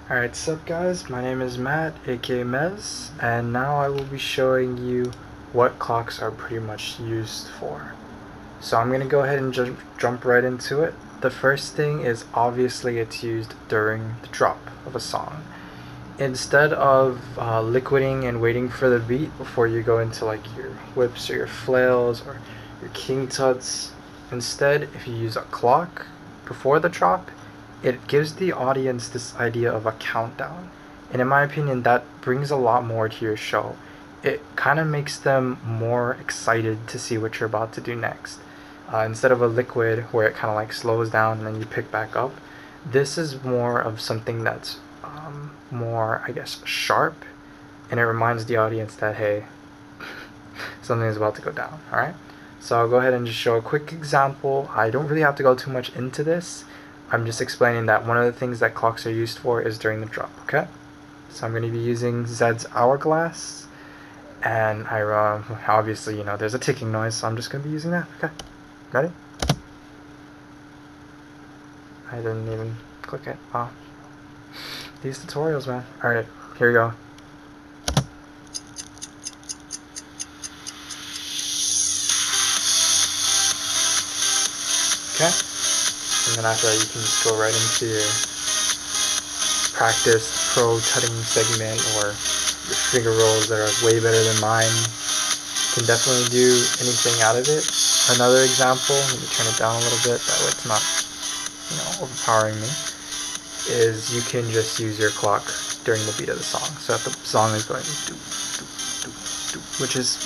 Alright, sup guys, my name is Matt, aka Mez, and now I will be showing you what clocks are pretty much used for. So I'm going to go ahead and just jump right into it. The first thing is obviously it's used during the drop of a song. Instead of liquiding and waiting for the beat before you go into like your whips or your flails or your king tuts, instead if you use a clock before the drop, it gives the audience this idea of a countdown. And in my opinion, that brings a lot more to your show. It kind of makes them more excited to see what you're about to do next. Instead of a liquid where it kind of like slows down and then you pick back up, this is more of something that's more, I guess, sharp, and it reminds the audience that, hey, something is about to go down, alright? So I'll go ahead and just show a quick example. I don't really have to go too much into this. I'm just explaining that one of the things that clocks are used for is during the drop, okay? So I'm going to be using Zedd's Hourglass, and I obviously, there's a ticking noise, so I'm just going to be using that, okay? Ready? I didn't even click it. Wow. These tutorials, man. Alright, here we go. Okay? And then after that, you can just go right into your practice pro tutting segment or your finger rolls that are way better than mine. You can definitely do anything out of it. Another example, let me turn it down a little bit, that way it's not, overpowering me, is you can just use your clock during the beat of the song. So if the song is going do, do, do, do, which is,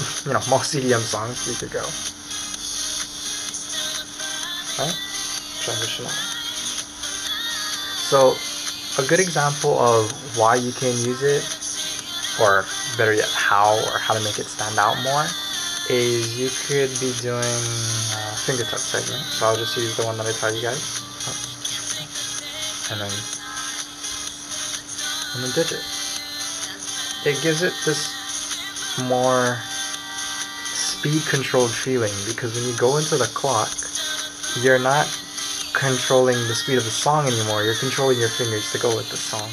most EDM songs, you could go. Right? Transition on. So a good example of why you can use it, or better yet, how to make it stand out more, is you could be doing a finger tuck segment. So I'll just use the one that I taught you guys. And then digit. It gives it this more speed controlled feeling, because when you go into the clock, you're not controlling the speed of the song anymore, you're controlling your fingers to go with the song.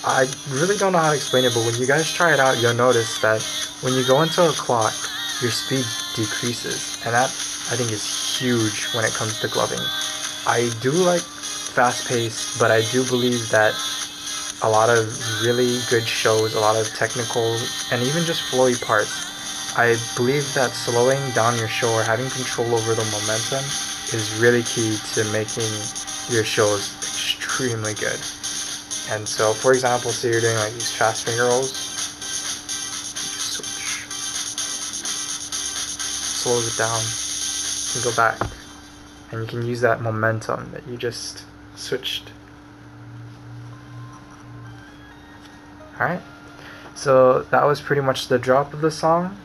I really don't know how to explain it, but when you guys try it out, you'll notice that when you go into a clock, your speed decreases, and that, I think, is huge when it comes to gloving. I do like fast pace, but I do believe that a lot of really good shows, a lot of technical and even just flowy parts, I believe that slowing down your show or having control over the momentum is really key to making your shows extremely good. And so, for example, say you're doing like these fast finger rolls, you just switch, slows it down, you go back, and you can use that momentum that you just switched. Alright, so that was pretty much the drop of the song,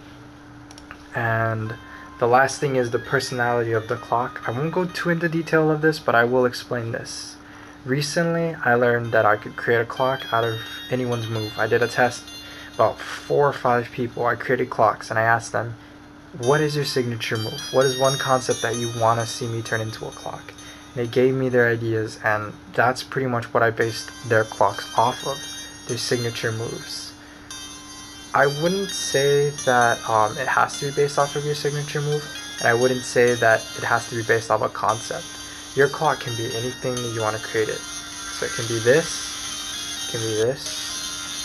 and the last thing is the personality of the clock. I won't go too into detail of this, but I will explain this. Recently, I learned that I could create a clock out of anyone's move. I did a test, about 4 or 5 people, I created clocks, and I asked them, what is your signature move? What is one concept that you want to see me turn into a clock? And they gave me their ideas, and that's pretty much what I based their clocks off of, their signature moves. I wouldn't say that it has to be based off of your signature move, and I wouldn't say that it has to be based off a concept. Your clock can be anything that you want to create it. So it can be this, it can be this,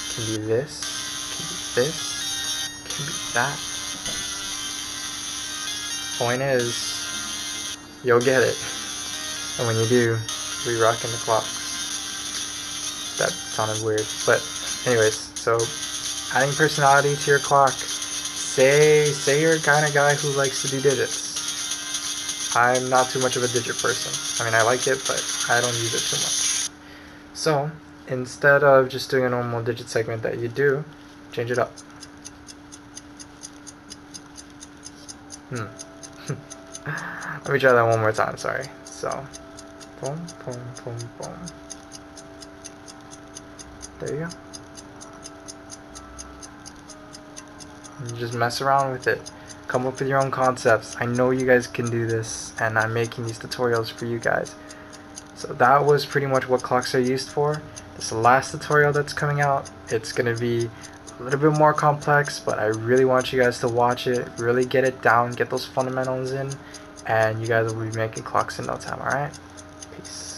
it can be this, it can be this, it can be that. Point is, you'll get it. And when you do, we rockin' the clocks. That sounded weird, but anyways, so adding personality to your clock. Say you're a kind of guy who likes to do digits. I'm not too much of a digit person. I mean, I like it, but I don't use it too much. So instead of just doing a normal digit segment that you do, change it up. Let me try that one more time, sorry. So, boom, boom, boom, boom. There you go. You just mess around with it. Come up with your own concepts. I know you guys can do this, and I'm making these tutorials for you guys. So that was pretty much what clocks are used for. This last tutorial that's coming out, it's going to be a little bit more complex, but I really want you guys to watch it, really get it down, get those fundamentals in, and you guys will be making clocks in no time, alright? Peace.